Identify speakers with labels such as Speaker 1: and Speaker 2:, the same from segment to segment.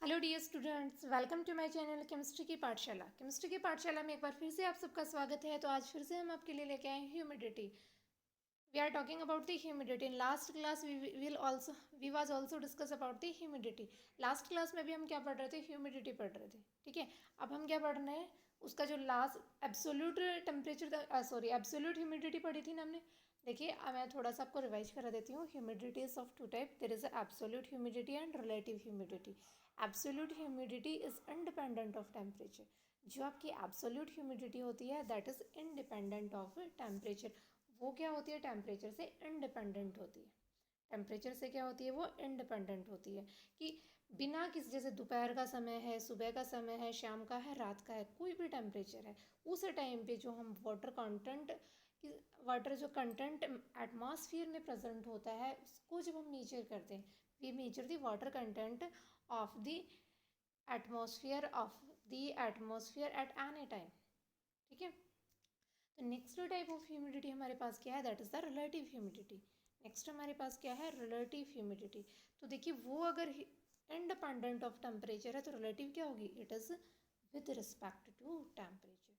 Speaker 1: Hello dear students, welcome to my channel chemistry की पाठशाला। Chemistry की पाठशाला में एक बार फिर से आप सबका स्वागत है। तो आज फिर से हम आपके लिए लेके आए हैं humidity. We are talking about the humidity. In last class we was also discuss about the humidity. Last class में भी हम क्या पढ़ रहे थे? ह्यूमिडिटी पढ़ रहे थे। ठीक है, अब हम क्या पढ़ रहे हैं? उसका जो last absolute temperature absolute humidity पढ़ी थी ना हमने। देखिए, अब मैं थोड़ा सा आपको रिवाइज करा देती हूँ। Humidity is of two type, there is absolute humidity and relative humidity. Absolute humidity is independent of temperature. जो आपकी एब्सोल्यूट ह्यूमिडिटी होती है that is independent of temperature. वो क्या होती है? टेम्परेचर से इंडिपेंडेंट होती है। टेम्परेचर से क्या होती है? वो इंडिपेंडेंट होती है कि बिना किसी, जैसे दोपहर का समय है, सुबह का समय है, शाम का है, रात का है, कोई भी टेम्परेचर है, उस टाइम पे जो हम वाटर जो कंटेंट एटमॉस्फेयर में प्रेजेंट होता है उसको जब हम मेजर करते हैं, we measure the water content of the atmosphere at any time. ठीक है, तो नेक्स्ट टाइप ऑफ ह्यूमिडिटी हमारे पास क्या है? That is the relative humidity. Next हमारे पास क्या है? Relative humidity. तो देखिए, वो अगर इंडिपेंडेंट ऑफ टेम्परेचर है तो रिलेटिव क्या होगी? It is with respect to temperature.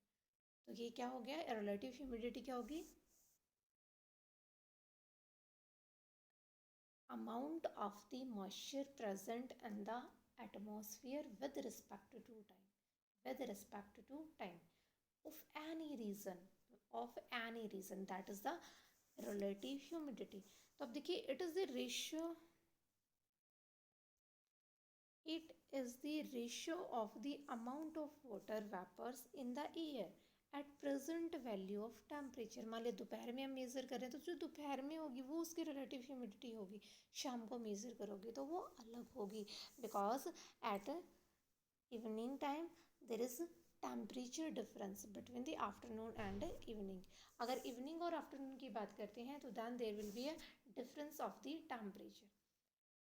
Speaker 1: तो ये क्या हो गया? रिलेटिव ह्यूमिडिटी क्या होगी? amount of the moisture present in the atmosphere with respect to time of any reason that is the relative humidity. तो अब देखिए, it is the ratio of the amount of water vapors in the air at present value of temperature. मान लिया दोपहर में हम measure कर रहे हैं तो जो दोपहर में होगी वो उसकी रिलेटिव ह्यूमिडिटी होगी। शाम को मेज़र करोगे तो वो अलग होगी, because at evening time there is temperature difference between the afternoon and evening. अगर इवनिंग और आफ्टरनून की बात करते हैं तो then there will be a difference of the temperature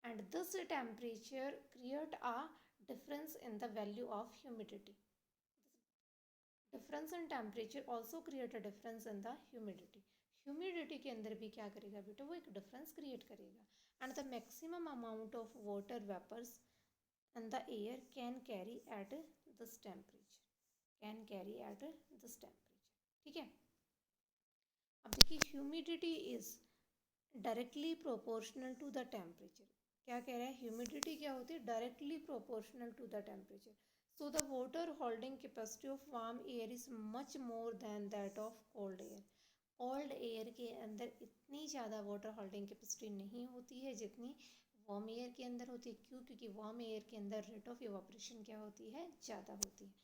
Speaker 1: and this temperature create a difference in the value of humidity. Difference in temperature also create a difference in the humidity. Humidity के अंदर भी क्या करेगा बेटा? वो एक difference create करेगा and the maximum amount of water vapors in the air can carry at this temperature. ठीक है, अब देखिए, humidity is directly proportional to the temperature. क्या कह रहा है? ह्यूमिडिटी क्या होती है? Directly proportional to the temperature. So the water holding capacity of warm air is much more than that of cold air. Cold air के अंदर इतनी ज़्यादा वाटर होल्डिंग कैपेसिटी नहीं होती है जितनी वार्म एयर के अंदर होती है। क्यों? क्योंकि वार्म एयर के अंदर रेट ऑफ इवापोरेशन क्या होती है? ज़्यादा होती है।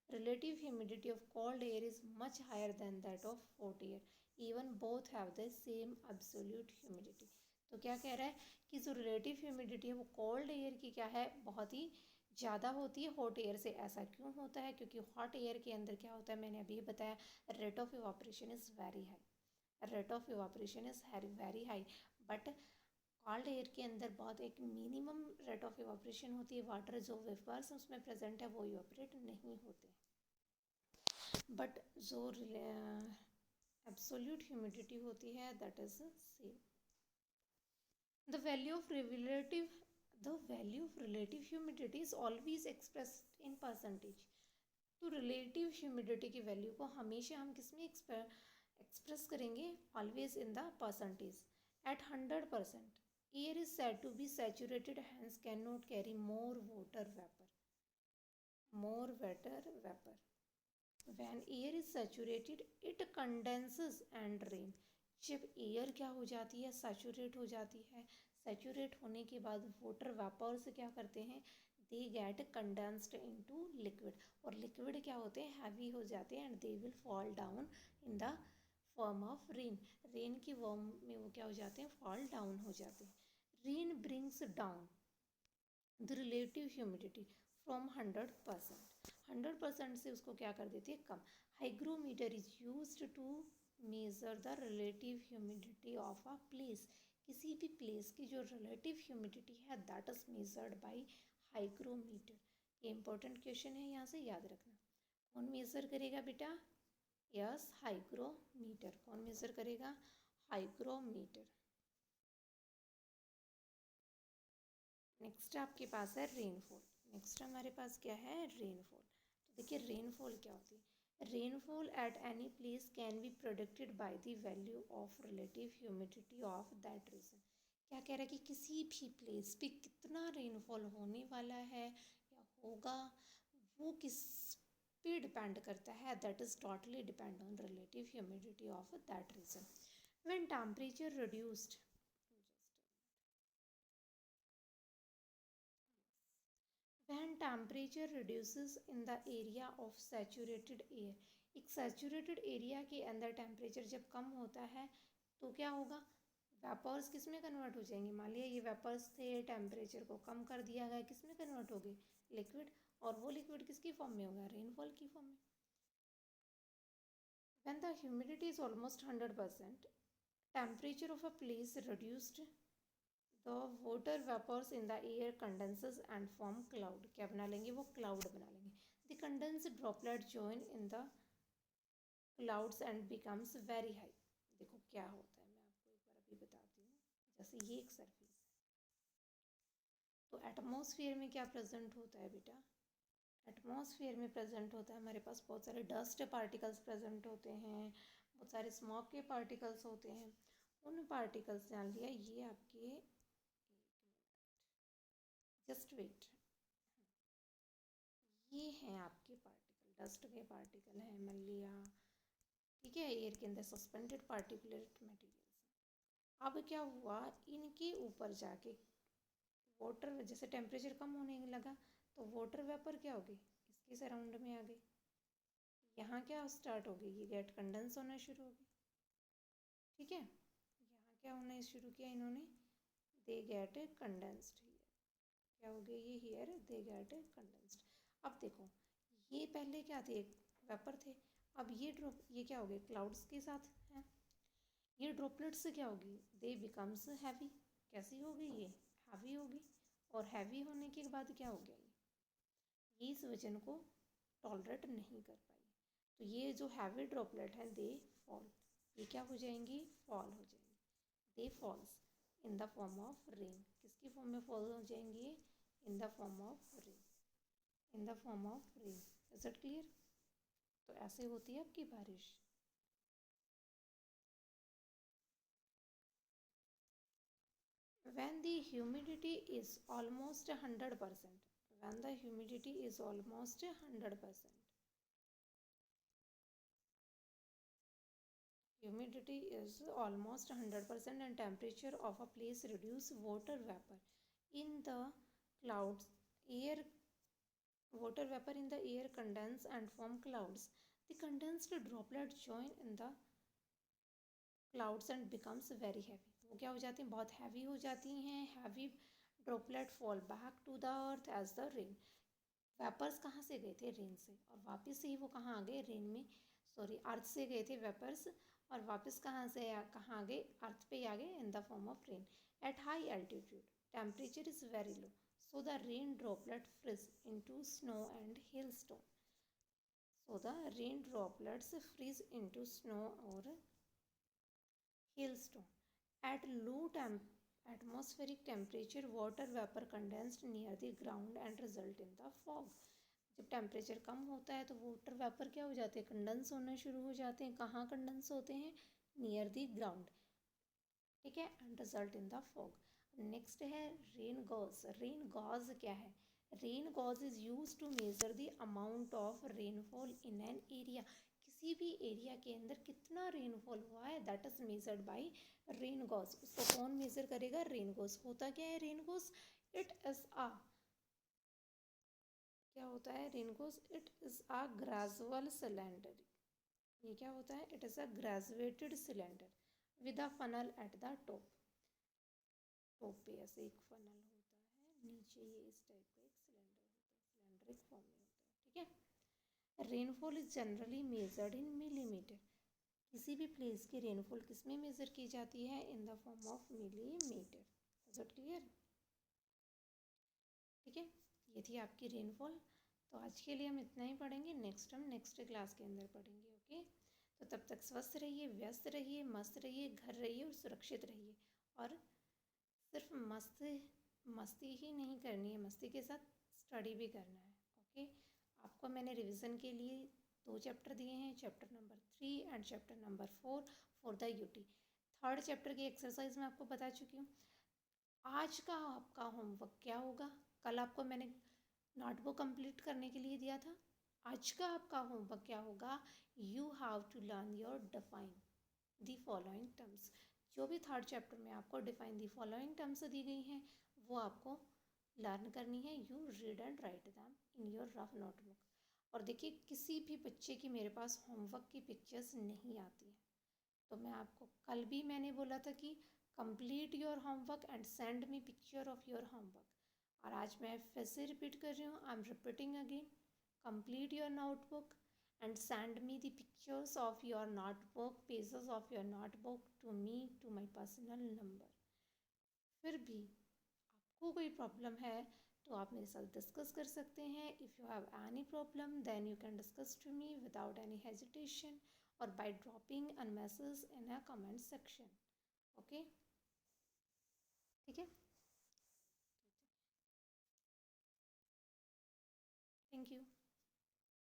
Speaker 1: Relative humidity of cold air is much higher than that of hot air, even both have the same absolute humidity. तो क्या कह रहा है कि जो रिलेटिव ह्यूमिडिटी है वो कोल्ड एयर की क्या है? बहुत ही ज़्यादा होती है हॉट एयर से। ऐसा क्यों होता है? क्योंकि हॉट एयर के अंदर क्या होता है? मैंने अभी बताया, rate of evaporation is very high. But cold air के अंदर बहुत एक मिनिमम रेट ऑफ इवापोरेशन होती है। वाटर जो वेपर्स उसमें प्रेजेंट है वो इवापोरेट नहीं होते। बट जो एब्सोल्यूट ह्यूमिडिटी होती है that is same. The value of relative humidity is always expressed in percentage. तो रिलेटिव ह्यूमिडिटी की वैल्यू को हमेशा हम किस में एक्सप्रेस करेंगे? Always in the percentage. At 100% air is said to be saturated, hence can not carry more water vapour. When air is saturated, it condenses and rain. जब air क्या हो जाती है? सैचुरेट हो जाती है। सैचुरेट होने के बाद वाटर वेपर से क्या करते हैं? They get condensed into liquid, और लिक्विड क्या होते हैं? हैवी हो जाते हैं and they will fall down in the form of rain. Rain की फॉर्म में वो क्या हो जाते हैं? फॉल डाउन हो जाते हैं। Rain brings down the relative humidity from 100%। 100% से उसको क्या कर देती है? कम। Hygrometer is used to measure the relative humidity of a place. किसी भी प्लेस की जो रिलेटिव ह्यूमिडिटी है that is measured by hygrometer. ये इंपॉर्टेंट क्वेश्चन है, यहाँ से याद रखना। कौन मेजर करेगा बेटा? Yes, hygrometer. कौन मेजर करेगा? हाइग्रोमीटर। नेक्स्ट आपके पास है रेनफॉल। नेक्स्ट हमारे पास क्या है, रेनफॉल। तो देखिए रेनफॉल क्या होती है, rainfall at any place can be predicted by the value of relative humidity of that region. क्या कह रहा है कि किसी भी प्लेस पे कितना रेनफॉल होने वाला है या होगा, वो किस पे डिपेंड करता है, that is totally depend on relative humidity of that region. When temperature reduced, when temperature reduces in the area of saturated air, एक सैचुरेटेड एरिया के अंदर टेम्परेचर जब कम होता है तो क्या होगा, वेपर्स किस में कन्वर्ट हो जाएंगे। मान लिया ये वेपर्स थे, टेम्परेचर को कम कर दिया गया, किस में कन्वर्ट हो गए, लिक्विड। और वो लिक्विड किसकी फॉर्म में होगा, रेनफॉल की फॉर्म में। when the humidity is almost 100%, temperature of a place reduced, the water vapors in the air condenses and form cloud। क्या बना लेंगे, वो क्लाउड बना लेंगे। the condensed droplet join in the clouds and becomes very high। देखो क्या होता है, मैं आपको एक बार अभी बताती हूँ। जैसे ये एक सरफेस है, तो एटमॉस्फेयर में क्या प्रेजेंट होता है बेटा, एटमॉस्फेयर में प्रेजेंट होता है हमारे पास बहुत सारे डस्ट पार्टिकल्स प्रेजेंट होते हैं, बहुत सारे स्मॉक के पार्टिकल्स होते हैं। उन पार्टिकल्स, जान लिया ये आपके, जस्ट वेट, ये हैं आपके पार्टिकल, डस्ट के पार्टिकल हैं, मान लिया, ठीक है, एयर के अंदर सस्पेंडेड पार्टिकुलेट मटेरियल्स। अब क्या हुआ, इनके ऊपर जाके वाटर, जैसे टेम्परेचर कम होने लगा तो वाटर वेपर क्या हो गई, इसके सराउंड में आ गई। यहाँ क्या स्टार्ट हो गई, ये गेट कंडेंस होना शुरू हो गई, ठीक है। यहाँ क्या होना शुरू किया इन्होंने, दे गेट कंडेंस्ड, क्या हो गया ये, हियर दे गेट कंडेंस्ड। अब देखो ये पहले क्या थे, वेपर थे, अब ये ड्रॉप, ये क्या हो गए, क्लाउड्स के साथ हैं। ये ड्रॉपलेट्स से क्या होगी, दे बिकम्स हैवी, कैसी हो गई ये, हैवी होगी। और हैवी होने के बाद क्या हो गया, ये इस वजन को टॉलरेट नहीं कर पाई, तो ये जो हैवी ड्रॉपलेट हैं दे फॉल, ये क्या हो जाएंगी, फॉल हो जाएंगी। They falls in the form of rain, किसकी फॉर्म में फॉल हो जाएंगी, in the form of rain, in the form of rain. Is it clear. तो ऐसे होती है आपकी बारिश। when the humidity is almost 100%, when the humidity is almost 100%, humidity is almost 100% and temperature of a place reduce water vapor in the clouds, air, water vapor in the air condense and form clouds, the condensed droplet join in the clouds and becomes very heavy। वो क्या हो जाती हैं, बहुत heavy हो जाती हैं, heavy droplet fall back to the earth as the rain. Vapours कहाँ से गए थे, रेन से, और वापस से ही वो कहाँ आ गए, रेन में, सॉरी अर्थ से गए थे वेपर्स, और वापस कहाँ से कहाँ आ गए, अर्थ पे ही आ गए इन the form of rain. At high altitude temperature is very low, so the rain droplet freeze into snow and hailstone, so the rain droplets freeze into snow or hailstone। at low atmospheric temperature water vapor condensed near the ground and result in the fog। जब temperature कम होता है तो water vapour क्या हो जाते हैं, condense होना शुरू हो जाते हैं। कहाँ कंडेंस होते हैं, नियर द ग्राउंड, ठीक है, and result in the fog. Next है रेन गॉज। रेन गॉज क्या है, rain gauge is use to measure the amount of rainfall in an area. किसी भी एरिया के अंदर कितना रेनफॉल हुआ है, that is measured by rain gauge. उसको कौन मेजर करेगा, रेन गॉज। होता क्या है rain gauge, it is a, क्या होता है rain gauge, it is a gradual cylinder. ये क्या होता है, it is a graduated cylinder with a funnel at the top. Top पे ऐसे एक फनल होता है, नीचे ये इस टाइप का एक सिलेंडर होता है, सिलेंडरिक फॉर्म में होता है, ठीक है। Rainfall is generally measured in millimetre. किसी भी प्लेस की रेनफॉल किस में मेजर की जाती है, इन the form of millimetre. Is it clear, ठीक है। ये थी आपकी रेनफॉल। तो आज के लिए हम इतना ही पढ़ेंगे, नेक्स्ट हम नेक्स्ट क्लास के अंदर पढ़ेंगे, ओके। तो तब तक स्वस्थ रहिए, व्यस्त रहिए, मस्त रहिए, घर रहिए और सुरक्षित रहिए। और सिर्फ मस्ती ही नहीं करनी है, मस्ती के साथ स्टडी भी करना है। ओके, आपको मैंने रिवीजन के लिए 2 चैप्टर दिए हैं, chapter number 3 and chapter number 4 for the UT. Third chapter की एक्सरसाइज मैं आपको बता चुकी हूँ। आज का आपका होमवर्क क्या होगा? कल आपको मैंने नोटबुक कंप्लीट करने के लिए दिया था। आज का आपका होमवर्क क्या होगा? You have to learn your define the following terms. जो भी थर्ड चैप्टर में आपको डिफाइन दी फॉलोइंग टर्म्स दी गई हैं वो आपको लर्न करनी है। You read and write them in your rough notebook. और देखिए, किसी भी बच्चे की मेरे पास होमवर्क की पिक्चर्स नहीं आती हैं, तो मैं आपको कल भी मैंने बोला था कि complete your homework and send me picture of your homework. और आज मैं फिर से रिपीट कर रही हूँ, I am repeating again, complete your notebook and send me the pictures of your notebook, pages of your notebook to me, to my personal number. फिर भी आपको कोई प्रॉब्लम है तो आप मेरे साथ डिस्कस कर सकते हैं। If you have any problem then you can discuss to me without any hesitation और by dropping a message in a comment section. Okay, ठीक है, थैंक यू।